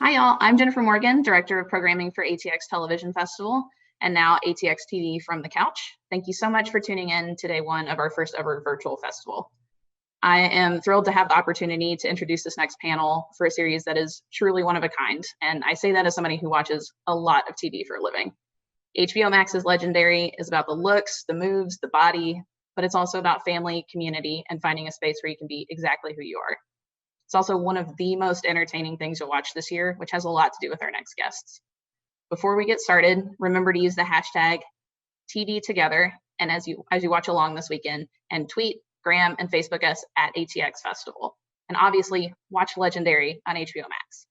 Hi, y'all. I'm Jennifer Morgan, Director of Programming for ATX Television Festival, and now ATX TV from the couch. Thank you so much for tuning in to day one of our first ever virtual festival. I am thrilled to have the opportunity to introduce this next panel for a series that is truly one of a kind, and I say that as somebody who watches a lot of TV for a living. HBO Max's Legendary is about the looks, the moves, the body, but it's also about family, community, and finding a space where you can be exactly who you are. It's also one of the most entertaining things you'll watch this year, which has a lot to do with our next guests. Before we get started, remember to use the hashtag TVTogether, and as you watch along this weekend, and tweet, gram, and Facebook us at ATX Festival. And obviously, watch Legendary on HBO Max.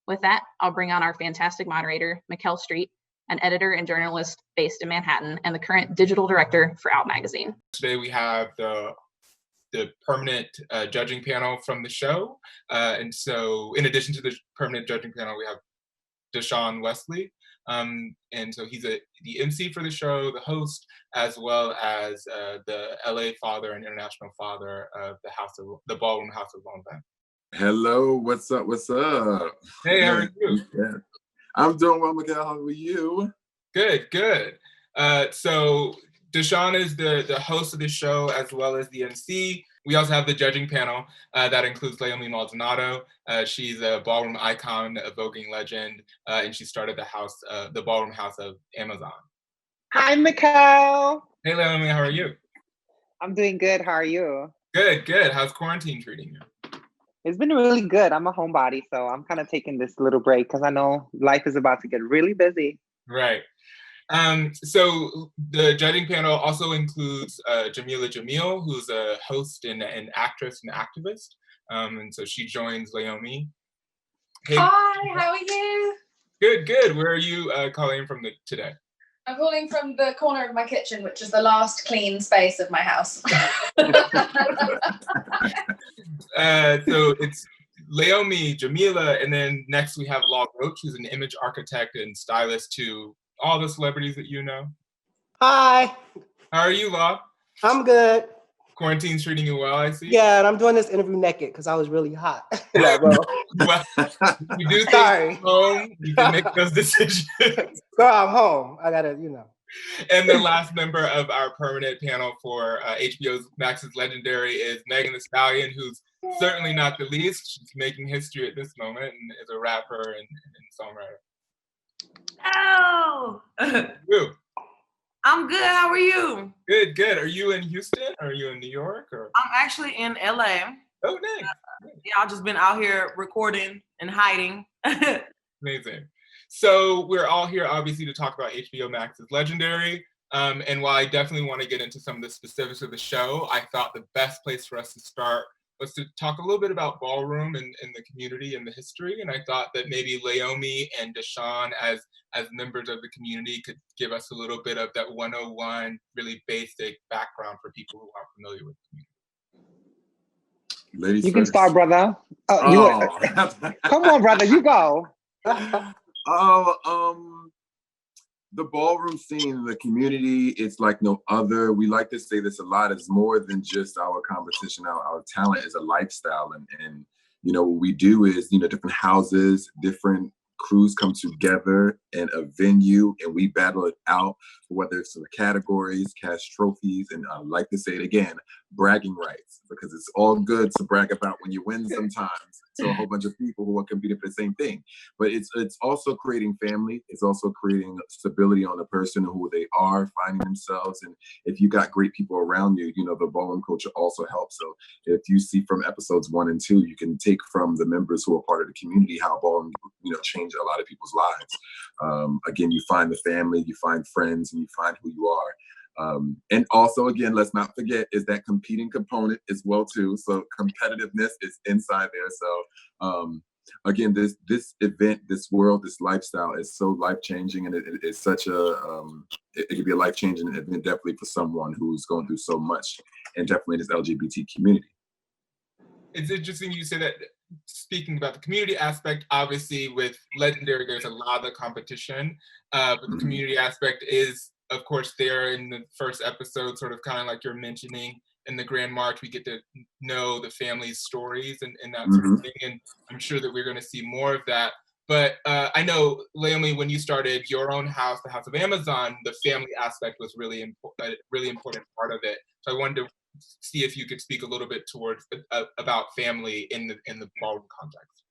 With that, I'll bring on our fantastic moderator, Mikelle Street, an editor and journalist based in Manhattan, and the current digital director for Out Magazine. Today we have the permanent judging panel from the show. And so in addition to the permanent judging panel, we have Dashaun Wesley. And so he's the MC for the show, the host, as well as the LA father and international father of the Ballroom House of Longview. Hello, what's up, what's up? Hey, how are you? Yeah. I'm doing well, Mikelle, how are you? Good. So Dashaun is the host of the show as well as the MC. We also have the judging panel that includes Leiomy Maldonado. She's a ballroom icon, a voguing legend, and she started the ballroom house of Amazon. Hi, Mikelle. Hey, Leiomy, how are you? I'm doing good. How are you? Good. How's quarantine treating you? It's been really good. I'm a homebody, so I'm kind of taking this little break because I know life is about to get really busy. Right. So the judging panel also includes Jameela Jamil, who's a host and an actress and activist. And so she joins Leiomy. Hey. Hi, how are you? Good. Where are you calling from today? I'm calling from the corner of my kitchen, which is the last clean space of my house. So it's Leiomy, Jameela, and then next we have Roach, who's an image architect and stylist to all the celebrities that you know. Hi. How are you, Law? I'm good. Quarantine's treating you well, I see. Yeah, and I'm doing this interview naked because I was really hot. Well, you do things home, you can make those decisions. Girl, I'm home. I gotta, And the last member of our permanent panel for HBO Max's Legendary is Megan the Stallion, who's certainly not the least. She's making history at this moment and is a rapper and songwriter. Oh, I'm good. How are you? Good. Are you in Houston? Or are you in New York? Or I'm actually in LA. Oh, nice. Yeah, I've just been out here recording and hiding. Amazing. So we're all here, obviously, to talk about HBO Max's Legendary. And while I definitely want to get into some of the specifics of the show, I thought the best place for us to start was to talk a little bit about ballroom and the community and the history. And I thought that maybe Leiomy and Dashaun, as members of the community, could give us a little bit of that 101 really basic background for people who aren't familiar with the community. Ladies you first. Can start, brother. Come on, brother, you go. The ballroom scene, the community, it's like no other. We like to say this a lot. It's more than just our competition. Our talent is a lifestyle. And what we do is, different houses, different crews come together in a venue and we battle it out, whether it's the categories, cash trophies, and I like to say it again, bragging rights, because it's all good to brag about when you win sometimes to a whole bunch of people who are competing for the same thing. But it's also creating family. It's also creating stability on the person and who they are, finding themselves. And if you got great people around you, the ballroom culture also helps. So if you see from episodes 1 and 2, you can take from the members who are part of the community how ballroom, changed a lot of people's lives. Again, you find the family, you find friends, and you find who you are. And also, again, let's not forget is that competing component as well too. So competitiveness is inside there. So again, this event, this world, this lifestyle is so life-changing, and it is such it could be a life-changing event definitely for someone who's going through so much, and definitely this LGBT community. It's interesting you say that. Speaking about the community aspect, obviously with Legendary, there's a lot of competition, but the community aspect is, of course, there in the first episode, sort of kind of like you're mentioning in the Grand March, we get to know the family's stories and that sort of thing. And I'm sure that we're going to see more of that. But I know, Leiomy, when you started your own house, the House of Amazon, the family aspect was really important part of it. So I wanted to see if you could speak a little bit towards about family in the ballroom context.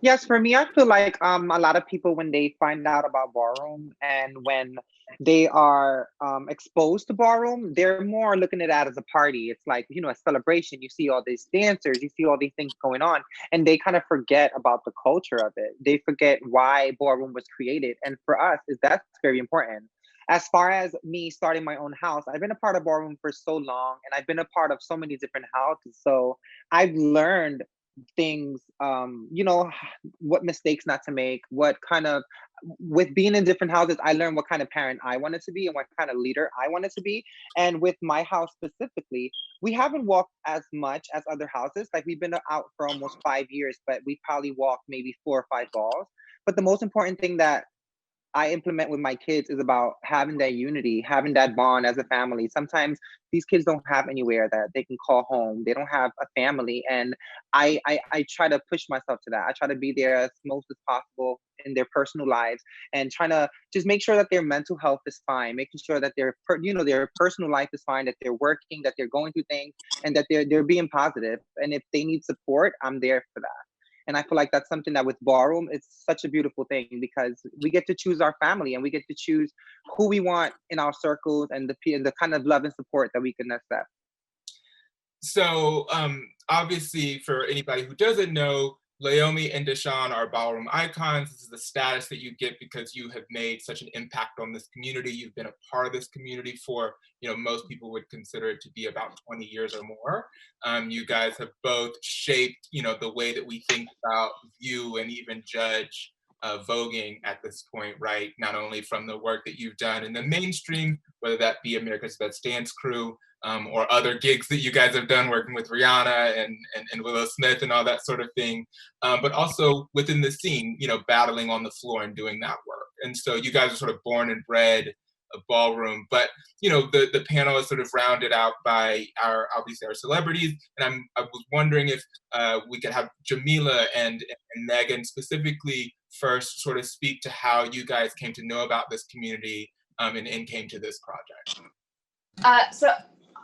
Yes, for me, I feel like a lot of people, when they find out about ballroom and when they are exposed to ballroom, they're more looking at it as a party. It's like, you know, a celebration. You see all these dancers, you see all these things going on, and they kind of forget about the culture of it. They forget why ballroom was created. And for us, that's very important. As far as me starting my own house, I've been a part of ballroom for so long, and I've been a part of so many different houses. So I've learned things, you know, what mistakes not to make, what kind of, with being in different houses, I learned what kind of parent I wanted to be and what kind of leader I wanted to be. And with my house specifically, we haven't walked as much as other houses. Like, we've been out for almost 5 years, but we probably walked maybe 4 or 5 balls. But the most important thing that I implement with my kids is about having that unity, having that bond as a family. Sometimes these kids don't have anywhere that they can call home. They don't have a family. And I try to push myself to that. I try to be there as most as possible in their personal lives and trying to just make sure that their mental health is fine, making sure that their personal life is fine, that they're working, that they're going through things, and that they're being positive. And if they need support, I'm there for that. And I feel like that's something that with ballroom, it's such a beautiful thing because we get to choose our family and we get to choose who we want in our circles and the kind of love and support that we can accept. So obviously, for anybody who doesn't know, Leiomy and Dashaun are ballroom icons. This is the status that you get because you have made such an impact on this community. You've been a part of this community for, you know, most people would consider it to be about 20 years or more. You guys have both shaped, you know, the way that we think about, view, and even judge voguing at this point, right? Not only from the work that you've done in the mainstream, whether that be America's Best Dance Crew, or other gigs that you guys have done working with Rihanna and Willow Smith and all that sort of thing, but also within the scene, you know, battling on the floor and doing that work. And so you guys are sort of born and bred a ballroom, but you know, the panel is sort of rounded out by obviously our celebrities. And I was wondering if we could have Jameela and Megan specifically first sort of speak to how you guys came to know about this community and came to this project.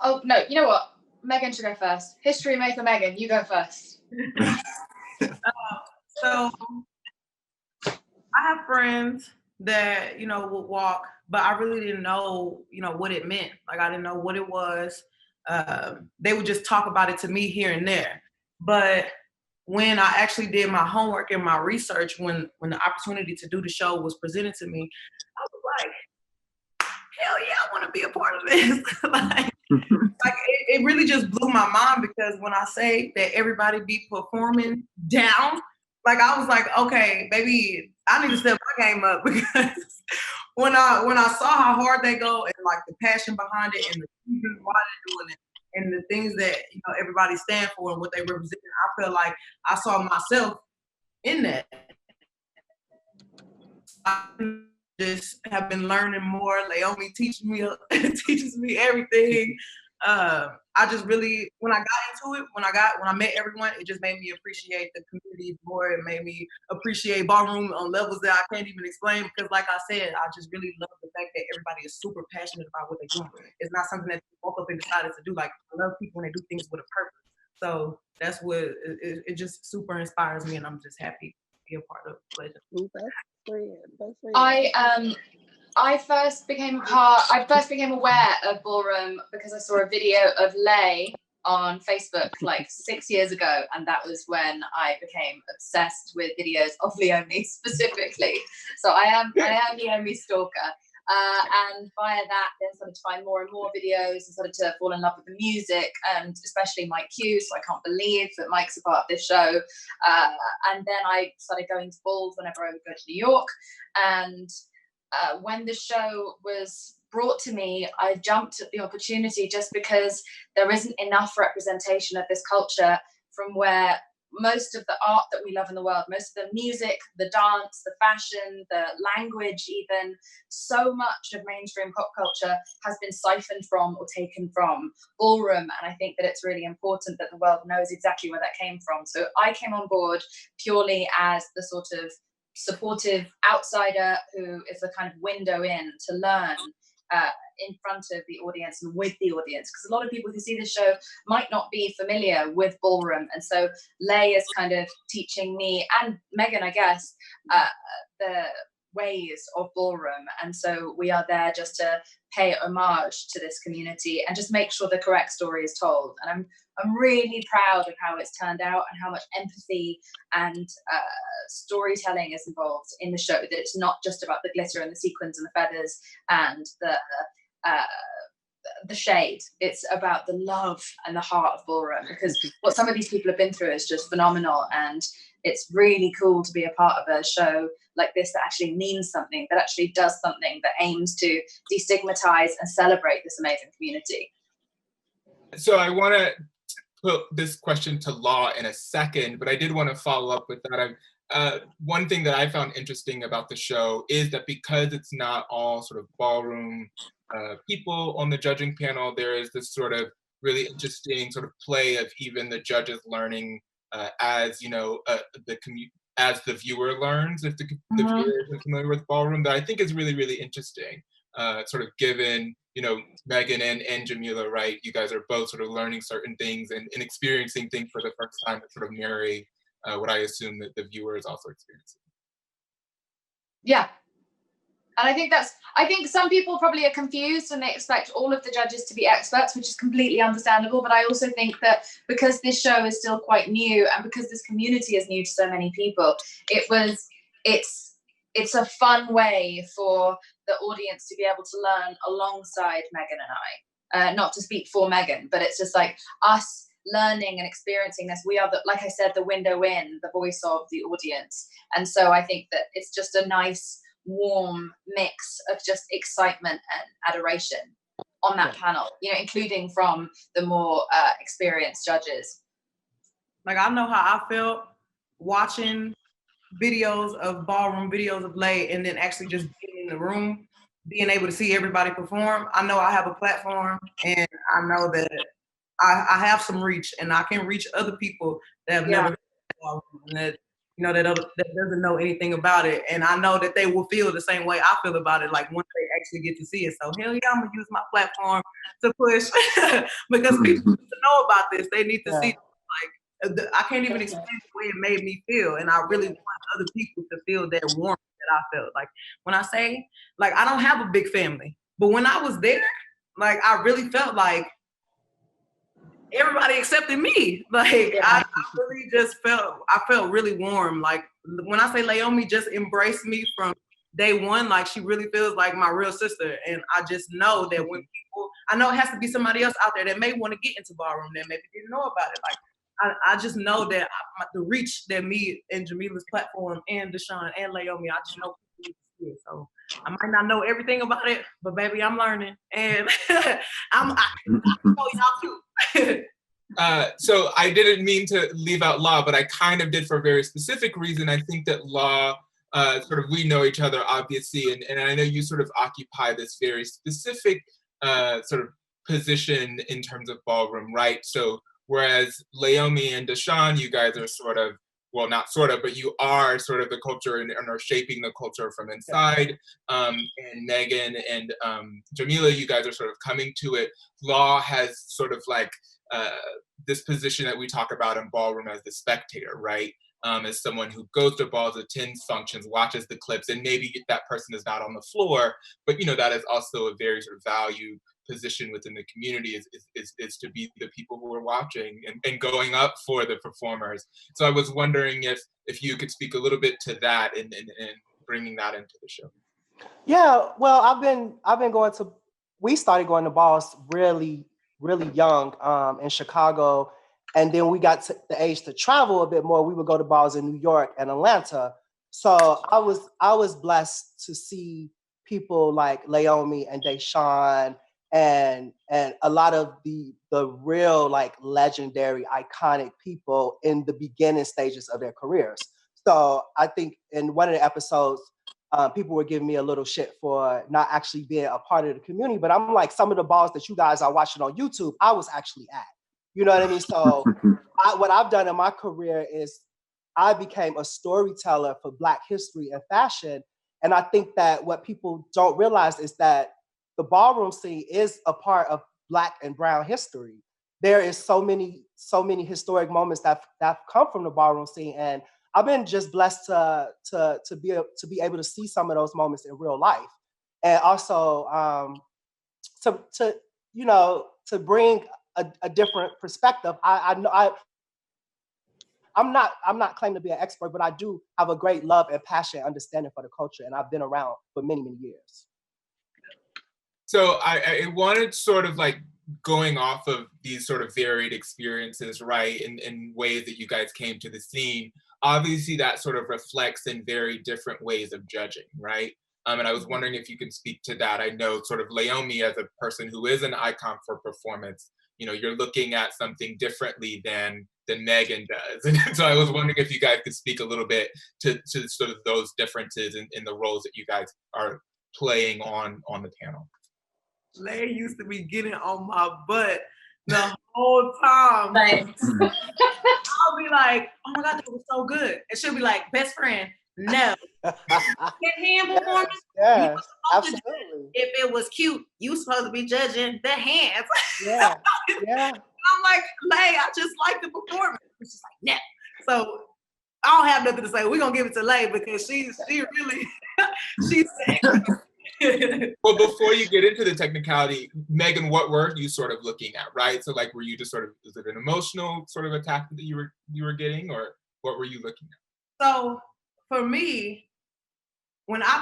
Oh, no, you know what? Megan should go first. History maker Megan, you go first. So I have friends that, you know, would walk, but I really didn't know, you know, what it meant. Like, I didn't know what it was. They would just talk about it to me here and there. But when I actually did my homework and my research, when the opportunity to do the show was presented to me, I was like, hell yeah, I want to be a part of this. Like it really just blew my mind because when I say that everybody be performing down, like I was like, okay, baby, I need to step my game up because when I saw how hard they go and like the passion behind it and the reasons why they're doing it and the things that, you know, everybody stand for and what they represent, I feel like I saw myself in that. I just have been learning more. Leiomy teaches me everything. I just really, when I got into it, when I met everyone, it just made me appreciate the community more. It made me appreciate ballroom on levels that I can't even explain because, like I said, I just really love the fact that everybody is super passionate about what they're doing. It's not something that they woke up and decided to do. Like, I love people when they do things with a purpose. So that's what it just super inspires me, and I'm just happy to be a part of Legend. I first became aware of ballroom because I saw a video of Lay on Facebook like 6 years ago, and that was when I became obsessed with videos of Leiomy specifically. So I am Leiomy stalker. And via that, then started to find more and more videos and started to fall in love with the music, and especially Mike Q. So I can't believe that Mike's a part of this show. And then I started going to balls whenever I would go to New York. And when the show was brought to me, I jumped at the opportunity just because there isn't enough representation of this culture from where most of the art that we love in the world, most of the music, the dance, the fashion, the language even, so much of mainstream pop culture has been siphoned from or taken from ballroom. And I think that it's really important that the world knows exactly where that came from. So I came on board purely as the sort of supportive outsider who is a kind of window in to learn in front of the audience and with the audience, because a lot of people who see the show might not be familiar with ballroom, and so Lay is kind of teaching me and Megan, I guess, the ways of ballroom, and so we are there just to pay homage to this community and just make sure the correct story is told. And I'm really proud of how it's turned out and how much empathy and storytelling is involved in the show, that it's not just about the glitter and the sequins and the feathers and the shade. It's about the love and the heart of ballroom, because what some of these people have been through is just phenomenal, and it's really cool to be a part of a show like this that actually means something, that actually does something, that aims to destigmatize and celebrate this amazing community. So I want to put this question to Law in a second, but I did want to follow up with that. One thing that I found interesting about the show is that because it's not all sort of ballroom people on the judging panel, there is this sort of really interesting sort of play of even the judges learning as, you know, as the viewer learns, if the viewer isn't familiar with ballroom, that I think is really, really interesting. Sort of given, you know, Megan and Jameela, right? You guys are both sort of learning certain things and experiencing things for the first time that sort of marry what I assume that the viewer is also experiencing. Yeah. And I think some people probably are confused and they expect all of the judges to be experts, which is completely understandable. But I also think that because this show is still quite new and because this community is new to so many people, it's a fun way for the audience to be able to learn alongside Megan and I. Not to speak for Megan, but it's just like us learning and experiencing this. We are, like I said, the window in, the voice of the audience. And so I think that it's just a nice, warm mix of just excitement and adoration on that panel, you know, including from the more experienced judges. Like, I know how I felt watching videos of ballroom, videos of Lay, and then actually just being in the room, being able to see everybody perform. I know I have a platform, and I know that I have some reach, and I can reach other people that have never heard of ballroom, and that, you know, that doesn't know anything about it. And I know that they will feel the same way I feel about it, like once they actually get to see it. So hell yeah, I'm gonna use my platform to push because people need to know about this. They need to see, like, I can't even explain the way it made me feel. And I really want other people to feel that warmth that I felt. Like, when I say, like, I don't have a big family, but when I was there, like, I really felt like everybody accepted me. Like, I really just felt really warm. Like, when I say Leiomy just embraced me from day one, like, she really feels like my real sister. And I just know that when people, I know it has to be somebody else out there that may want to get into ballroom that maybe didn't know about it. Like, I just know that the reach that me and Jameela's platform and Dashaun and Leiomy, I just know people need to see it. So I might not know everything about it, but baby, I'm learning. And I know y'all too. So I didn't mean to leave out Law, but I kind of did for a very specific reason. I think that Law, sort of, we know each other, obviously, and I know you sort of occupy this very specific sort of position in terms of ballroom, right? So whereas Leiomy and Dashaun, you guys are sort of, well, not sort of, but you are sort of the culture and are shaping the culture from inside. And Megan and Jameela, you guys are sort of coming to it. Law has sort of like this position that we talk about in ballroom as the spectator, right? As someone who goes to balls, attends functions, watches the clips, and maybe that person is not on the floor, but you know, that is also a very sort of valued position within the community, is to be the people who are watching and going up for the performers. So I was wondering if you could speak a little bit to that and bringing that into the show. Yeah, well, we started going to balls really young in Chicago. And then we got to the age to travel a bit more. We would go to balls in New York and Atlanta. So I was blessed to see people like Leiomy and Dashaun and a lot of the real, like, legendary, iconic people in the beginning stages of their careers. So I think in one of the episodes, people were giving me a little shit for not actually being a part of the community, but I'm like, some of the balls that you guys are watching on YouTube, I was actually at. You know what I mean? So what I've done in my career is I became a storyteller for Black history and fashion. And I think that what people don't realize is that the ballroom scene is a part of Black and brown history. There is so many historic moments that come from the ballroom scene, and I've been just blessed to be able to see some of those moments in real life, and also to bring a different perspective. I'm not claiming to be an expert, but I do have a great love and passion and understanding for the culture, and I've been around for many years. So I wanted sort of like going off of these sort of varied experiences, right, in ways that you guys came to the scene. Obviously, that sort of reflects in very different ways of judging, right? And I was wondering if you can speak to that. I know sort of Leiomy, as a person who is an icon for performance, you know, you're looking at something differently than Megan does. And so I was wondering if you guys could speak a little bit to sort of those differences in the roles that you guys are playing on the panel. Lay used to be getting on my butt the whole time. I'll be like, oh my God, that was so good. And she'll be like, best friend, no. Hand performance, yes, absolutely. If it was cute, you supposed to be judging the hands. Yeah. I'm like, Lay, I just like the performance. She's like, no. So I don't have nothing to say. We're gonna give it to Lay because she really she's Well, before you get into the technicality, Megan, what were you sort of looking at, right? So like, were you just sort of, is it an emotional sort of attack that you were getting, or what were you looking at? So for me, when I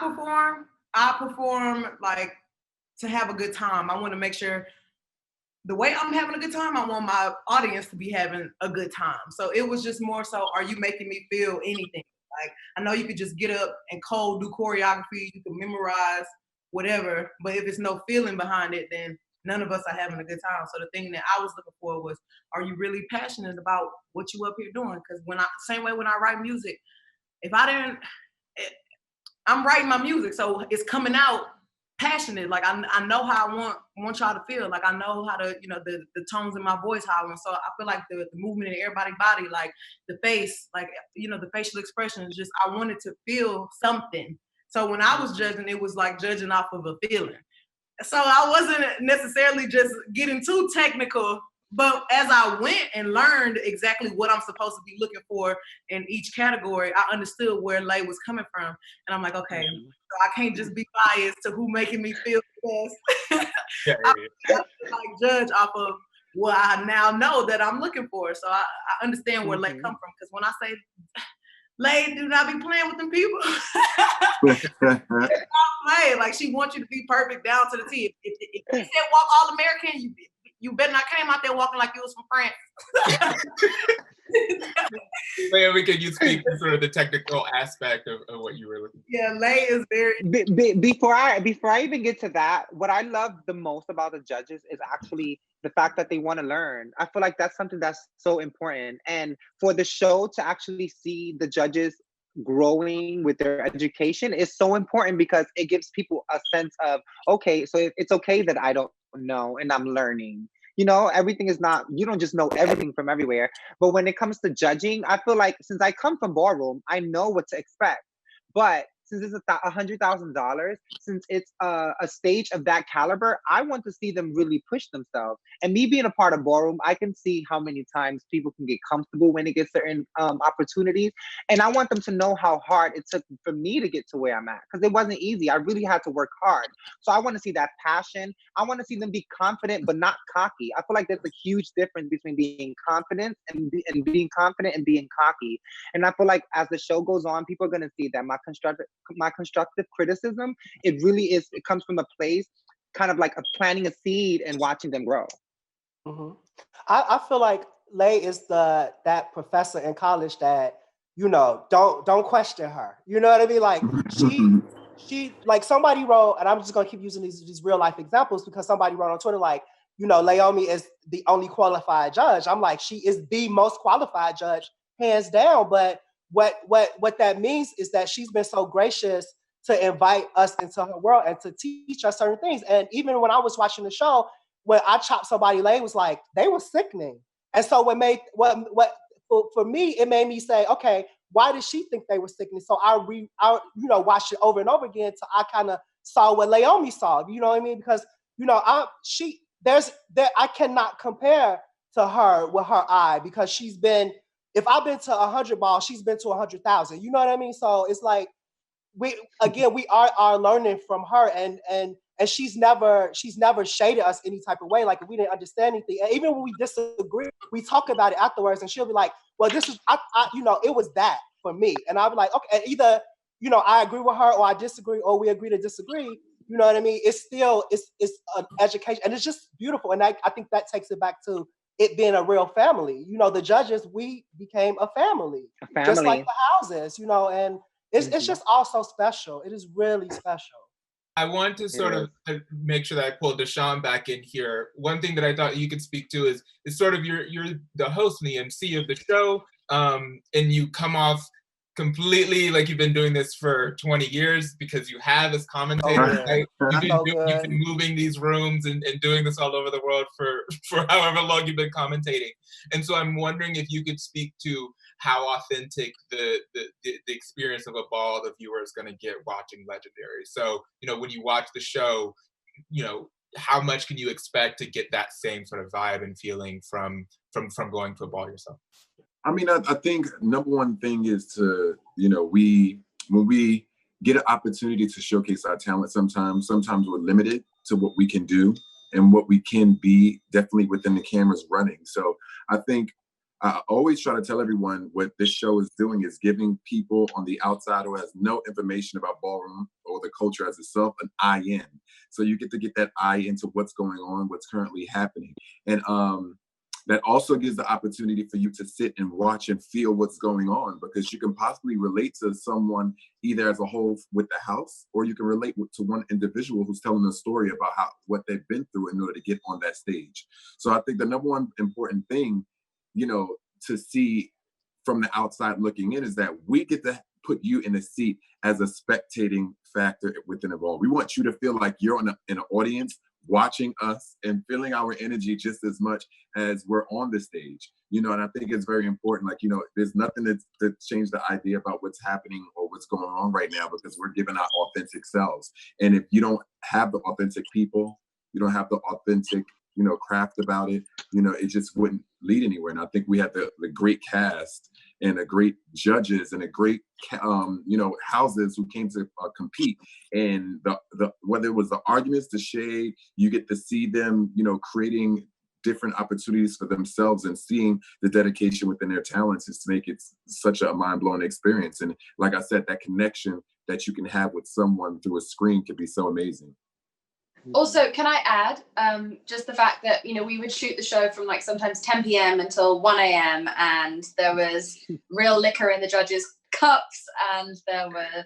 perform like to have a good time. I want to make sure the way I'm having a good time, I want my audience to be having a good time. So it was just more so, are you making me feel anything? Like, I know you could just get up and cold do choreography, you can memorize, whatever, but if there's no feeling behind it, then none of us are having a good time. So the thing that I was looking for was, are you really passionate about what you up here doing? Because same way when I write music, if I didn't, I'm writing my music, so it's coming out passionate. Like I know how I want y'all to feel. Like I know how to, the tones in my voice hollering. So I feel like the movement in everybody's body, like the face, like, the facial expression is just, I wanted to feel something. So when I was judging, it was like judging off of a feeling. So I wasn't necessarily just getting too technical, but as I went and learned exactly what I'm supposed to be looking for in each category, I understood where Lay was coming from. And I'm like, okay, so I can't just be biased to who making me feel best. I like judge off of what I now know that I'm looking for. So I understand where Lay come from. Because when I say Lay, do not be playing with them people. Play. Like, she wants you to be perfect down to the T. If you said walk all American, you better not came out there walking like you was from France. Leiomy, can you speak to sort of the technical aspect of what you were looking for? Yeah, Lay is very. Before I even get to that, what I love the most about the judges is actually the fact that they want to learn. I feel like that's something that's so important. And for the show to actually see the judges growing with their education is so important, because it gives people a sense of, okay, so it's okay that I don't know and I'm learning. Everything is not, you don't just know everything from everywhere. But when it comes to judging, I feel like since I come from ballroom, I know what to expect. But since it's $100,000, since it's a stage of that caliber, I want to see them really push themselves. And me being a part of ballroom, I can see how many times people can get comfortable when they get certain opportunities. And I want them to know how hard it took for me to get to where I'm at, because it wasn't easy. I really had to work hard. So I want to see that passion. I want to see them be confident, but not cocky. I feel like there's a huge difference between being confident and being confident and being cocky. And I feel like as the show goes on, people are going to see that my constructive criticism, it really is, it comes from a place kind of like planting a seed and watching them grow. I feel like Lay is that professor in college that, don't question her. You know what I mean? Like she like, somebody wrote, and I'm just gonna keep using these real life examples because somebody wrote on Twitter like, Leiomy is the only qualified judge. I'm like, she is the most qualified judge, hands down. But what that means is that she's been so gracious to invite us into her world and to teach us certain things. And even when I was watching the show, when I chopped somebody, Lay was like, they were sickening. And so for me, it made me say, okay, why did she think they were sickening? So I watched it over and over again till I kind of saw what Leiomy saw. You know what I mean? Because I cannot compare to her with her eye, because if I've been to 100 balls, she's been to 100,000. You know what I mean? So it's like we are learning from her, and she's never shaded us any type of way. Like if we didn't understand anything, and even when we disagree, we talk about it afterwards, and she'll be like, well, this is it was that for me. And I'll be like, okay, either I agree with her or I disagree, or we agree to disagree. You know what I mean? It's still it's an education, and it's just beautiful. And I think that takes it back to it being a real family. The judges, we became a family. Just like the houses, and it's just all so special. It is really special. I want to sort of make sure that I pull Dashaun back in here. One thing that I thought you could speak to is sort of you're the host and the MC of the show, and you come off completely like you've been doing this for 20 years, because you have as commentator, right? You've been moving these rooms and doing this all over the world for however long you've been commentating. And so I'm wondering if you could speak to how authentic the experience of a ball the viewer is going to get watching Legendary. So, when you watch the show, how much can you expect to get that same sort of vibe and feeling from going to a ball yourself? I mean, I think number one thing is to, when we get an opportunity to showcase our talent, sometimes we're limited to what we can do and what we can be, definitely within the cameras running. So I think I always try to tell everyone what this show is doing is giving people on the outside who has no information about ballroom or the culture as itself an eye in. So you get to get that eye into what's going on, what's currently happening. And that also gives the opportunity for you to sit and watch and feel what's going on, because you can possibly relate to someone either as a whole with the house, or you can relate to one individual who's telling a story about what they've been through in order to get on that stage. So I think the number one important thing, to see from the outside looking in is that we get to put you in a seat as a spectating factor within a ball. We want you to feel like you're in an audience watching us and feeling our energy just as much as we're on the stage, and I think it's very important. There's nothing to change the idea about what's happening or what's going on right now, because we're giving our authentic selves. And if you don't have the authentic people, you don't have the authentic, craft about it, it just wouldn't lead anywhere. And I think we had the great cast and a great judges and a great, houses who came to compete. And the whether it was the arguments, the shade, you get to see them, creating different opportunities for themselves and seeing the dedication within their talents is to make it such a mind-blowing experience. And like I said, that connection that you can have with someone through a screen can be so amazing. Also, can I add just the fact that, we would shoot the show from sometimes 10 p.m. until 1 a.m. and there was real liquor in the judges' cups, and there were,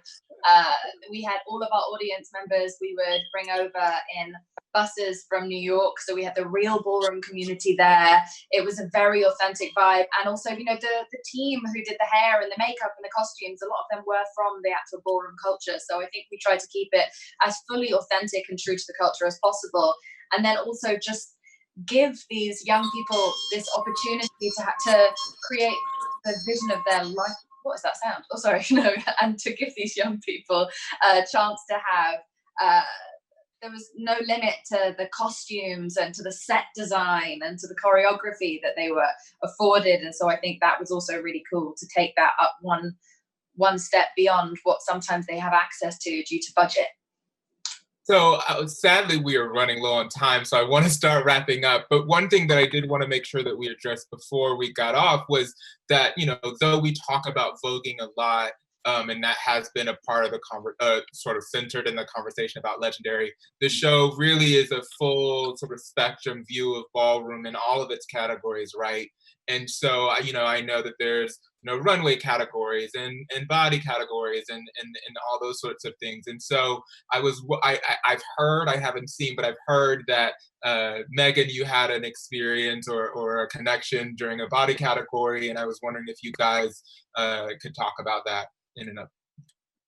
we had all of our audience members we would bring over in buses from New York. So we had the real ballroom community there. It was a very authentic vibe. And also, the team who did the hair and the makeup and the costumes, a lot of them were from the actual ballroom culture. So I think we tried to keep it as fully authentic and true to the culture as possible. And then also just give these young people this opportunity to create the vision of their life. What is that sound? Oh, sorry, no. And to give these young people a chance to have, there was no limit to the costumes and to the set design and to the choreography that they were afforded. And so I think that was also really cool to take that up one step beyond what sometimes they have access to due to budget. So sadly, we are running low on time, so I want to start wrapping up. But one thing that I did want to make sure that we addressed before we got off was that, though we talk about voguing a lot, and that has been a part of the sort of centered in the conversation about Legendary, the show really is a full sort of spectrum view of ballroom in all of its categories, right? And so, I know that there's runway categories and body categories and all those sorts of things. And so I've heard, I haven't seen, but I've heard that Megan, you had an experience or a connection during a body category, and I was wondering if you guys could talk about that in and of.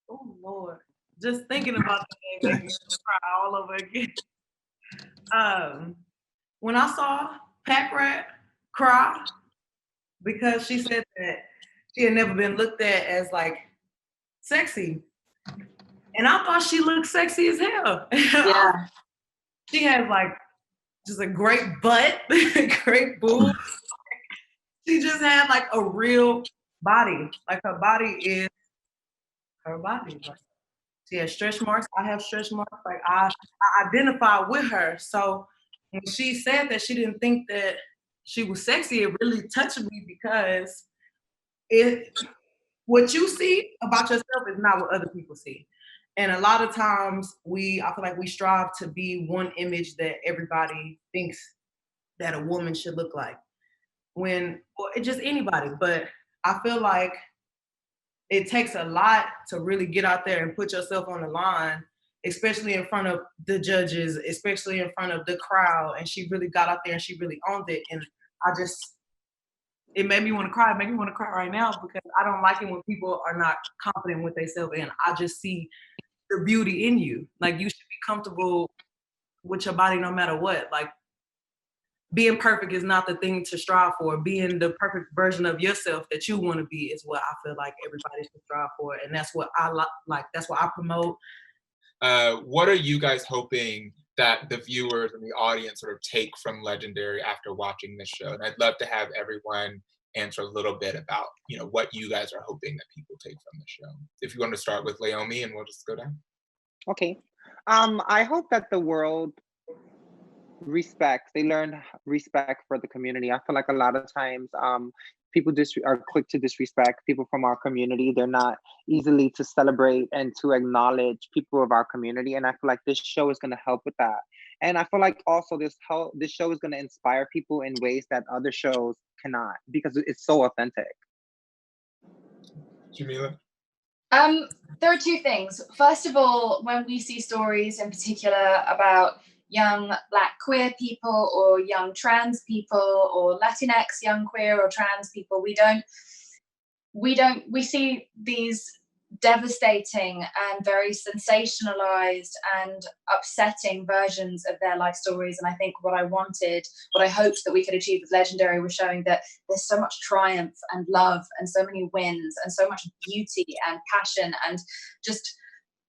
Oh Lord, just thinking about the game makes me cry all over again. When I saw Pack Rat cry because she said that she had never been looked at as like sexy. And I thought she looked sexy as hell. Yeah. She has like just a great butt, great boobs. She just had like a real body. Like her body is her body. Like, she has stretch marks. I have stretch marks. Like I identify with her. So when she said that she didn't think that she was sexy, it really touched me because what you see about yourself is not what other people see. And a lot of times I feel like we strive to be one image that everybody thinks that a woman should look like. Or just anybody. But I feel like it takes a lot to really get out there and put yourself on the line, especially in front of the judges, especially in front of the crowd. And she really got out there and she really owned it. And it made me want to cry. It made me want to cry right now because I don't like it when people are not confident with themselves. And I just see the beauty in you. Like, you should be comfortable with your body no matter what. Like, being perfect is not the thing to strive for. Being the perfect version of yourself that you want to be is what I feel like everybody should strive for. And that's what I like. That's what I promote. What are you guys hoping that the viewers and the audience sort of take from Legendary after watching this show? And I'd love to have everyone answer a little bit about, what you guys are hoping that people take from the show. If you want to start with Leiomy, and we'll just go down. Okay. I hope that the world they learn respect for the community. I feel like a lot of times people are quick to disrespect people from our community. They're not easily to celebrate and to acknowledge people of our community. And I feel like this show is going to help with that. And I feel like also this show is going to inspire people in ways that other shows cannot, because it's so authentic. Jameela? There are two things. First of all, when we see stories in particular about young Black queer people or young trans people or Latinx young queer or trans people, we see these devastating and very sensationalized and upsetting versions of their life stories. And I think what I hoped that we could achieve with Legendary was showing that there's so much triumph and love and so many wins and so much beauty and passion, and just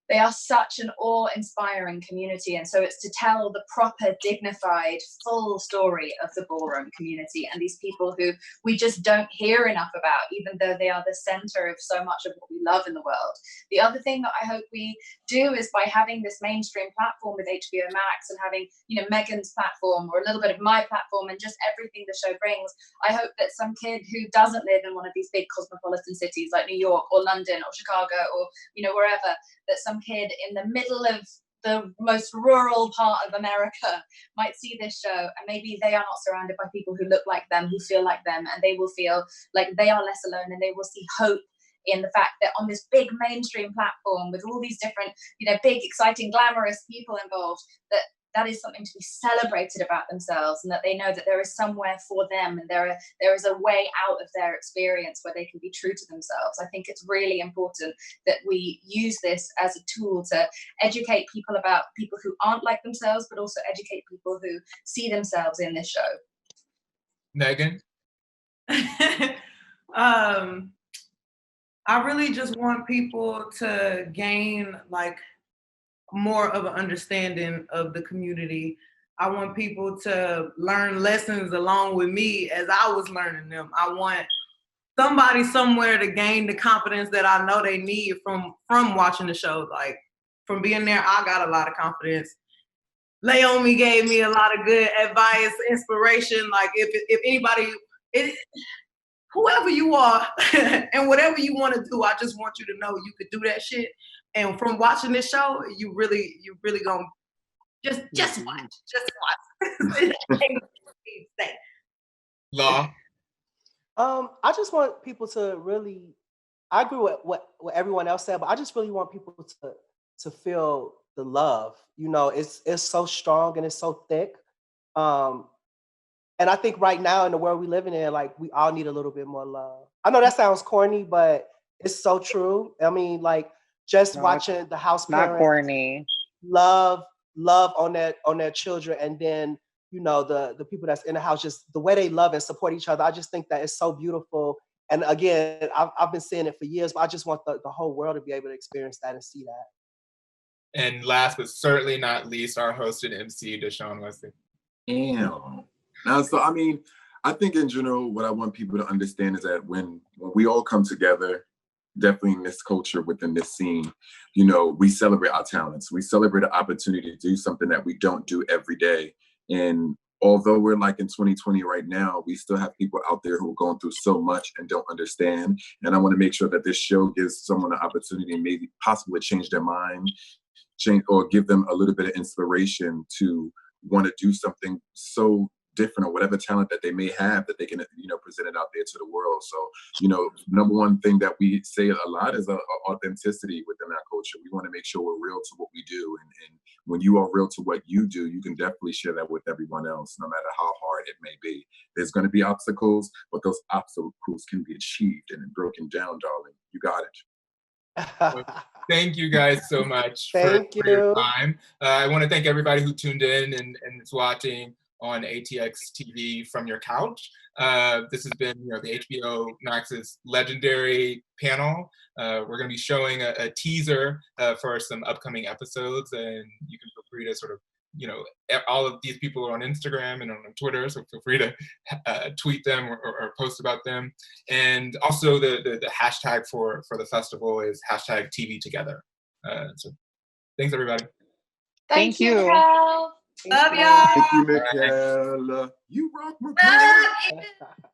they are such an awe-inspiring community. And so it's to tell the proper, dignified, full story of the ballroom community and these people who we just don't hear enough about, even though they are the center of so much of what we love in the world. The other thing that I hope we do is by having this mainstream platform with HBO Max and having, Megan's platform or a little bit of my platform and just everything the show brings, I hope that some kid who doesn't live in one of these big cosmopolitan cities like New York or London or Chicago or, wherever, that some kid in the middle of the most rural part of America might see this show, and maybe they are not surrounded by people who look like them, who feel like them, and they will feel like they are less alone, and they will see hope in the fact that on this big mainstream platform with all these different, big, exciting, glamorous people involved, that is something to be celebrated about themselves, and that they know that there is somewhere for them, and there is a way out of their experience where they can be true to themselves. I think it's really important that we use this as a tool to educate people about people who aren't like themselves, but also educate people who see themselves in this show. Megan? I really just want people to gain more of an understanding of the community. I want people to learn lessons along with me as I was learning them. I want somebody somewhere to gain the confidence that I know they need from watching the show. Like, from being there, I got a lot of confidence. Leiomy gave me a lot of good advice, inspiration. Like, if anybody, whoever you are and whatever you want to do, I just want you to know you could do that shit. And from watching this show, you really gonna just watch. Law? I just want people to really, I agree with what everyone else said, but I just really want people to feel the love. It's so strong and it's so thick. And I think right now in the world we living in, we all need a little bit more love. I know that sounds corny, but it's so true. I mean, watching the house parents not corny. love on their children, and then the people that's in the house, just the way they love and support each other. I just think that it's so beautiful, And again, I've been saying it for years, but I just want the whole world to be able to experience that and see that. And last but certainly not least, our host and MC, Dashaun Wesley. Damn. Now, so I mean, I think in general, what I want people to understand is that when we all come together, definitely in this culture, within this scene, you know, we celebrate our talents. We celebrate the opportunity to do something that we don't do every day. And although we're like in 2020 right now, we still have people out there who are going through so much and don't understand. And I want to make sure that this show gives someone an opportunity, maybe possibly change their mind, change or give them a little bit of inspiration to want to do something so different, or whatever talent that they may have, that they can, you know, present it out there to the world. So, you know, number one thing that we say a lot is authenticity within our culture. We want to make sure we're real to what we do. And when you are real to what you do, you can definitely share that with everyone else, no matter how hard it may be. There's going to be obstacles, but those obstacles can be achieved and broken down, darling. You got it. Thank you guys so much for your time. I want to thank everybody who tuned in and is watching on ATX TV from your couch. This has been, you know, the HBO Max's legendary panel. We're going to be showing a teaser for some upcoming episodes, and you can feel free to sort of, you know, all of these people are on Instagram and on Twitter, so feel free to tweet them or post about them. And also the hashtag for the festival is hashtag TV Together. So thanks, everybody. Thank you. Love y'all. Thank you, Mikelle. You rock, Mikelle.